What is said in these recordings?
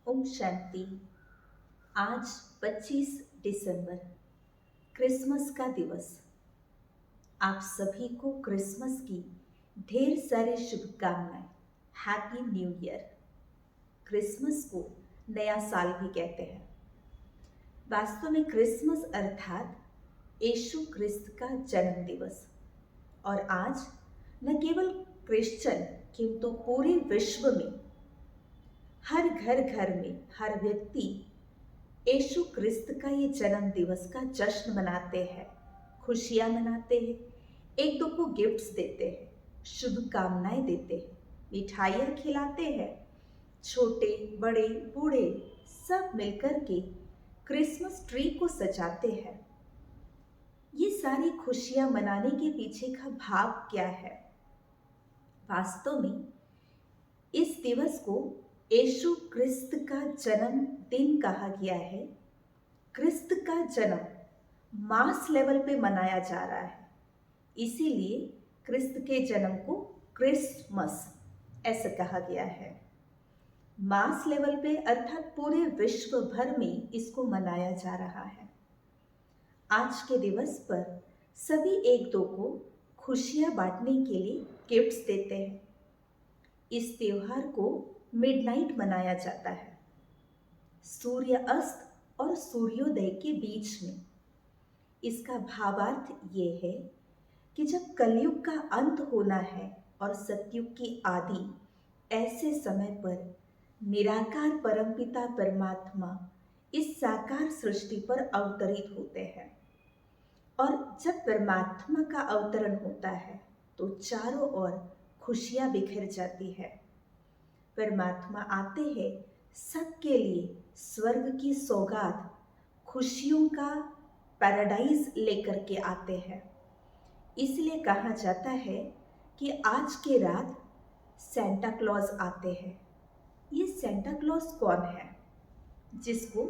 ओम शांति। आज 25 दिसंबर क्रिसमस का दिवस। आप सभी को क्रिसमस की ढेर सारी शुभकामनाएं। Happy new year. क्रिसमस को नया साल भी कहते हैं। वास्तव में क्रिसमस अर्थात यीशु क्रिस्त का जन्म दिवस। और आज न केवल क्रिश्चियन किंतु पूरे विश्व में हर घर घर में हर व्यक्ति यीशु क्रिस्त का ये जन्म दिवस का जश्न मनाते हैं, खुशियाँ मनाते हैं, एक दो को गिफ्ट्स देते हैं, शुभकामनाएं देते हैं, मिठाइयाँ खिलाते हैं। छोटे बड़े बूढ़े सब मिलकर के क्रिसमस ट्री को सजाते हैं। ये सारी खुशियाँ मनाने के पीछे का भाव क्या है? वास्तव में इस दिवस को यीशु क्रिस्त का जन्म दिन कहा गया है। क्रिस्त का जन्म मास लेवल पे मनाया जा रहा है, इसीलिए क्रिस्त के जन्म को क्रिसमस ऐसा कहा गया है। मास लेवल पे अर्थात पूरे विश्व भर में इसको मनाया जा रहा है। आज के दिवस पर सभी एक दो को खुशियां बांटने के लिए गिफ्ट्स देते हैं। इस त्योहार को मिडनाइट मनाया जाता है, सूर्य अस्त और सूर्योदय के बीच में। इसका भावार्थ ये है कि जब कलयुग का अंत होना है और सतयुग की आदि, ऐसे समय पर निराकार परमपिता परमात्मा इस साकार सृष्टि पर अवतरित होते हैं। और जब परमात्मा का अवतरण होता है तो चारों ओर खुशियां बिखर जाती है। परमात्मा आते हैं सबके लिए स्वर्ग की सौगात, खुशियों का पैराडाइज लेकर के आते हैं। इसलिए कहा जाता है कि आज के रात सेंटा क्लॉज आते हैं। ये सेंटा क्लॉज कौन है? जिसको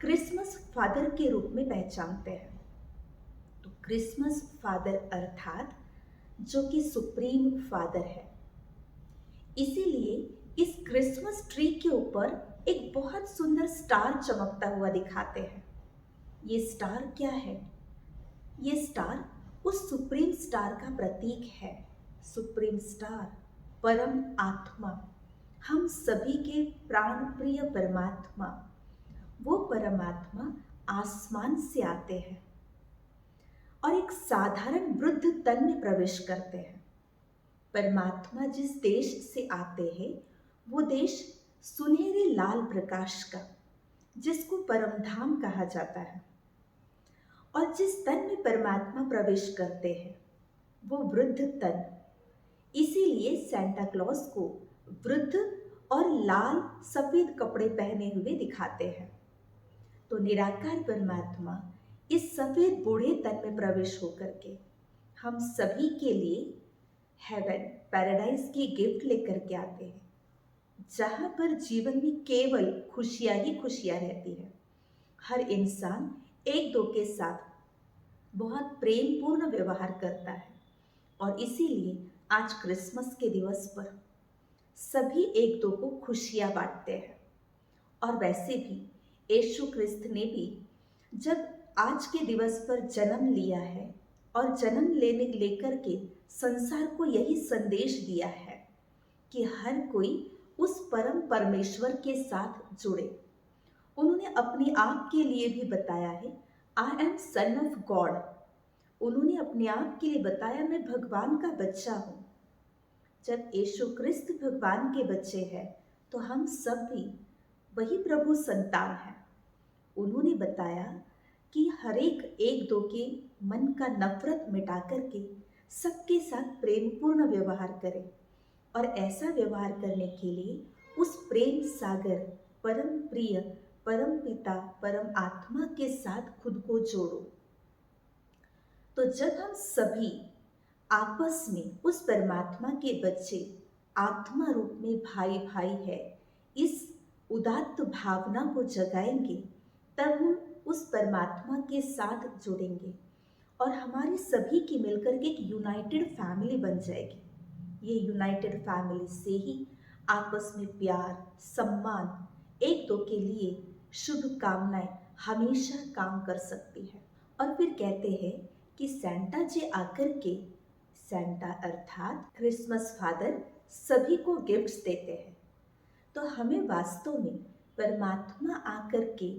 क्रिसमस फादर के रूप में पहचानते हैं। तो क्रिसमस फादर अर्थात जो कि सुप्रीम फादर है। इसीलिए इस क्रिसमस ट्री के ऊपर एक बहुत सुंदर स्टार चमकता हुआ दिखाते हैं। ये स्टार क्या है? ये स्टार उस सुप्रीम स्टार का प्रतीक है। सुप्रीम स्टार, परम आत्मा, हम सभी के प्राण प्रिय परमात्मा। वो परमात्मा आसमान से आते हैं और एक साधारण वृद्ध तन में प्रवेश करते हैं। परमात्मा जिस देश से आते हैं वो देश सुनहरे लाल प्रकाश का, जिसको परम धाम कहा जाता है। और जिस तन में परमात्मा प्रवेश करते हैं वो वृद्ध तन, इसीलिए सेंटा क्लॉज को वृद्ध और लाल सफेद कपड़े पहने हुए दिखाते हैं। तो निराकार परमात्मा इस सफेद बूढ़े तन में प्रवेश होकर के हम सभी के लिए हेवन, पैराडाइज की गिफ्ट लेकर के आते हैं, जहाँ पर जीवन में केवल खुशियाँ ही खुशियाँ रहती है। हर इंसान एक दो के साथ बहुत प्रेमपूर्ण व्यवहार करता है। और इसीलिए आज क्रिसमस के दिवस पर सभी एक दो को खुशियाँ बांटते हैं। और वैसे भी यीशु क्रिस्त ने भी जब आज के दिवस पर जन्म लिया है और जन्म लेकर के संसार को यही संदेश दिया है कि हर कोई उस परम परमेश्वर के साथ जुड़े। उन्होंने अपने आप के लिए भी बताया है, I am son of God. उन्होंने अपने आप के लिए बताया, मैं भगवान का बच्चा हूँ। जब यीशु क्रिस्त भगवान के बच्चे हैं तो हम सब भी वही प्रभु संतान हैं। उन्होंने बताया कि हर एक एक दो के मन का नफरत मिटा करके सबके साथ प्रेमपूर्ण व्यवहार करें। और ऐसा व्यवहार करने के लिए उस प्रेम सागर, परम प्रिय, परम पिता, परम आत्मा के साथ खुद को जोड़ो। तो जब हम सभी आपस में उस परमात्मा के बच्चे, आत्मा रूप में भाई भाई है, इस उदात्त भावना को जगाएंगे, तब हम उस परमात्मा के साथ जुड़ेंगे और हमारी सभी की मिलकर के एक यूनाइटेड फैमिली बन जाएगी। ये यूनाइटेड फैमिली से ही आपस में प्यार, सम्मान, एक दो के लिए शुभकामनाएं हमेशा काम कर सकती है। और फिर कहते हैं कि सेंटा जी आकर के, सेंटा अर्थात क्रिसमस फादर, सभी को गिफ्ट्स देते हैं। तो हमें वास्तव में परमात्मा आकर के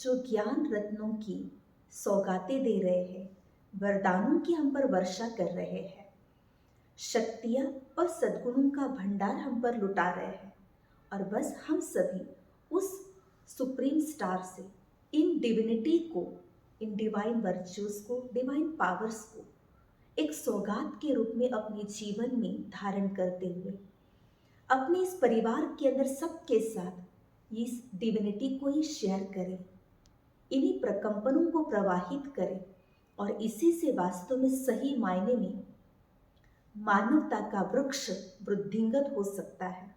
जो ज्ञान रत्नों की सौगातें दे रहे हैं, वरदानों की हम पर वर्षा कर रहे हैं, शक्तियाँ और सद्गुणों का भंडार हम पर लुटा रहे हैं, और बस हम सभी उस सुप्रीम स्टार से इन डिविनिटी को, इन डिवाइन वर्च्यूज को, डिवाइन पावर्स को एक सौगात के रूप में अपने जीवन में धारण करते हुए अपने इस परिवार के अंदर सबके साथ इस डिविनिटी को ही शेयर करें, इन्हीं प्रकंपनों को प्रवाहित करें, और इसी से वास्तव में सही मायने में मानवता का वृक्ष वृद्धिंगत हो सकता है।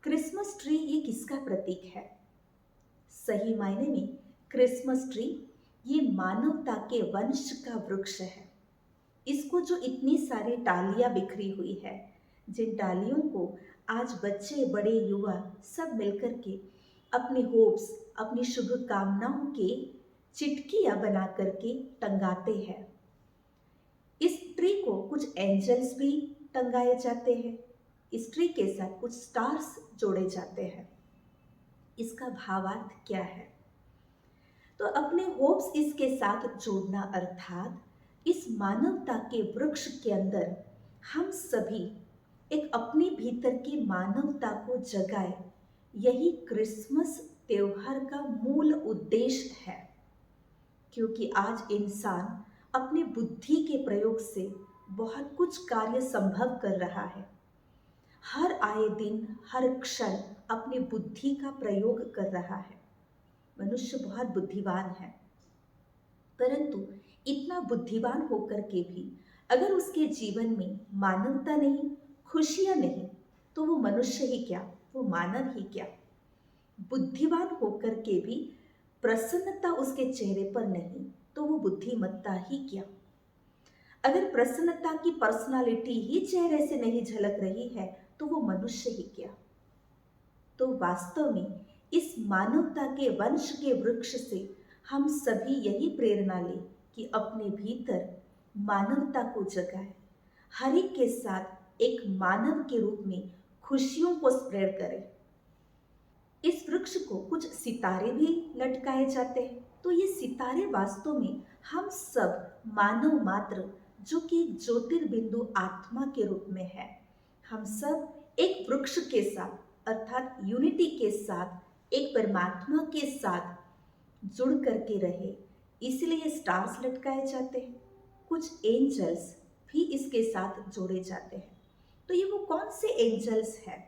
क्रिसमस ट्री ये किसका प्रतीक है? सही मायने में क्रिसमस ट्री ये मानवता के वंश का वृक्ष है। इसको जो इतनी सारी टालियां बिखरी हुई है, जिन टालियों को आज बच्चे, बड़े, युवा सब मिलकर के अपने होप्स, अपनी शुभकामनाओं के चिटकियां बना करके टंगाते हैं। इस ट्री को कुछ एंजल्स भी टंगाए जाते हैं, इस ट्री के साथ कुछ स्टार्स जोड़े जाते हैं। इसका भावार्थ क्या है? तो अपने होप्स इसके साथ जोड़ना, अर्थात इस मानवता के वृक्ष के अंदर हम सभी एक अपने भीतर की मानवता को जगाए, यही क्रिसमस त्योहार का मूल उद्देश्य है। क्योंकि आज इंसान अपने बुद्धि के प्रयोग से बहुत कुछ कार्य संभव कर रहा है, हर आए दिन, हर क्षण अपनी बुद्धि का प्रयोग कर रहा है। मनुष्य बहुत बुद्धिमान है, परंतु इतना बुद्धिमान होकर के भी अगर उसके जीवन में मानवता नहीं, खुशियां नहीं, तो वो मनुष्य ही क्या, वो मानव ही क्या। बुद्धिमान होकर के भी प्रसन्नता उसके चेहरे पर नहीं, तो वो बुद्धिमत्ता ही क्या। अगर प्रसन्नता की पर्सनालिटी ही चेहरे से नहीं झलक रही है, तो वो मनुष्य ही क्या। तो वास्तव में इस मानवता के वंश के वृक्ष से हम सभी यही प्रेरणा लें कि अपने भीतर मानवता को जगाए, हर एक के साथ एक मानव के रूप में खुशियों को स्प्रेड करें। इस वृक्ष को कुछ सितारे भी लटकाए जाते हैं। तो ये सितारे वास्तव में हम सब मानव मात्र, जो कि ज्योतिर्बिंदु आत्मा के रूप में है, हम सब एक वृक्ष के साथ, अर्थात यूनिटी के साथ, एक परमात्मा के साथ जुड़ करके रहे, इसलिए स्टार्स लटकाए जाते हैं। कुछ एंजल्स भी इसके साथ जोड़े जाते हैं। तो ये वो कौन से एंजल्स हैं?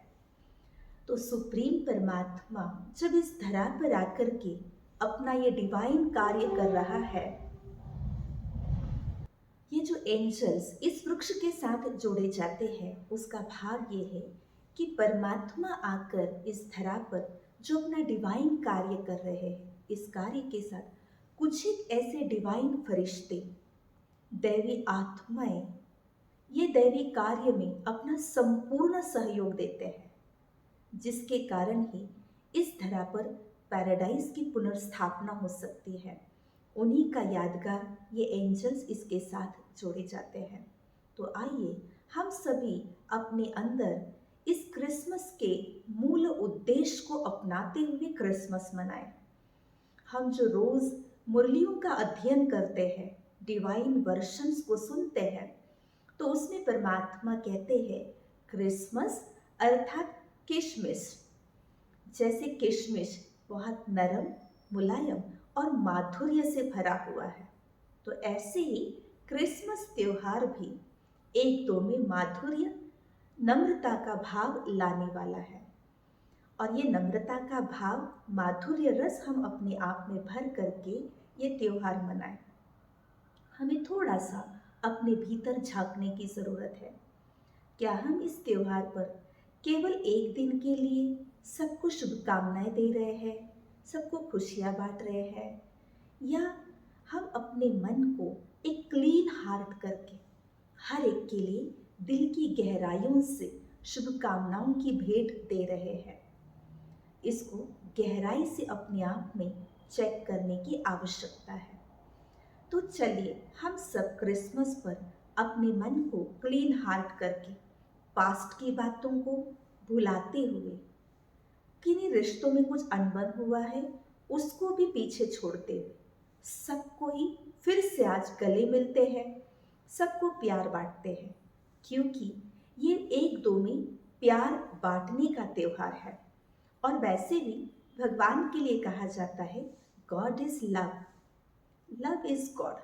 तो सुप्रीम परमात्मा जब इस धरा पर आकर के अपना ये डिवाइन कार्य कर रहा है, ये जो एंजल्स इस वृक्ष के साथ जोड़े जाते हैं, उसका भाव ये है कि परमात्मा आकर इस धरा पर जो अपना डिवाइन कार्य कर रहे हैं, इस कार्य के साथ कुछ एक ऐसे डिवाइन फरिश्ते, दैवी आत्माएं, ये दैवी कार्य में अपना संपूर्ण सहयोग देते हैं, जिसके कारण ही इस धरा पर पैराडाइज की पुनर्स्थापना हो सकती है। उन्हीं का यादगार ये एंजल्स इसके साथ जोड़े जाते हैं। तो आइए हम सभी अपने अंदर इस क्रिसमस के मूल उद्देश्य को अपनाते हुए क्रिसमस मनाएं। हम जो रोज मुरलियों का अध्ययन करते हैं, डिवाइन वर्शंस को सुनते हैं, तो उसमें परमात्मा कहते हैं क्रिसमस अर्थात किशमिश। जैसे किशमिश बहुत नरम, मुलायम और माधुर्य से भरा हुआ है, तो ऐसे ही क्रिसमस त्योहार भी एक दो में माधुर्य, नम्रता का भाव लाने वाला है। और ये नम्रता का भाव, माधुर्य रस हम अपने आप में भर करके ये त्योहार मनाएं। हमें थोड़ा सा अपने भीतर झांकने की ज़रूरत है। क्या हम इस त्योहार पर केवल एक दिन के लिए सबको शुभकामनाएं दे रहे हैं, सबको खुशियाँ बांट रहे हैं, या हम अपने मन को एक क्लीन हार्ट करके हर एक के लिए दिल की गहराइयों से शुभकामनाओं की भेंट दे रहे हैं? इसको गहराई से अपने आप में चेक करने की आवश्यकता है। तो चलिए हम सब क्रिसमस पर अपने मन को क्लीन हार्ट करके पास्ट की बातों को भुलाते हुए, किन्हीं रिश्तों में कुछ अनबन हुआ है उसको भी पीछे छोड़ते हुए सबको ही फिर से आज गले मिलते हैं, सबको प्यार बांटते हैं, क्योंकि ये एक दो में प्यार बांटने का त्योहार है। और वैसे भी भगवान के लिए कहा जाता है God is love, love is God.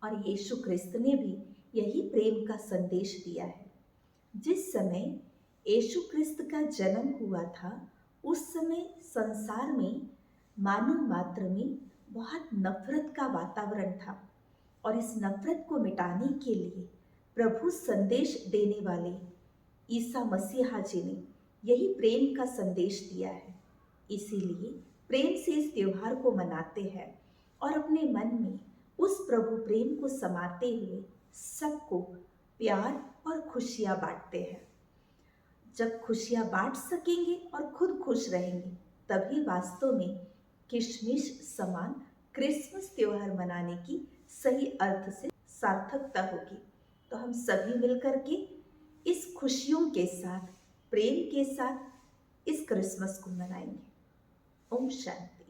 और यीशु क्रिस्त ने भी यही प्रेम का संदेश दिया है। जिस समय यीशु क्रिस्त का जन्म हुआ था उस समय संसार में मानव मात्र में बहुत नफरत का वातावरण था, और इस नफरत को मिटाने के लिए प्रभु संदेश देने वाले ईसा मसीहा जी ने यही प्रेम का संदेश दिया है। इसीलिए प्रेम से इस त्योहार को मनाते हैं और अपने मन में उस प्रभु प्रेम को समाते हुए सबको प्यार और खुशियाँ बांटते हैं। जब खुशियाँ बांट सकेंगे और खुद खुश रहेंगे तभी वास्तव में किशमिश समान क्रिसमस त्योहार मनाने की सही अर्थ से सार्थकता होगी। तो हम सभी मिलकर के इस खुशियों के साथ, प्रेम के साथ इस क्रिसमस को मनाएंगे। ओम शांति।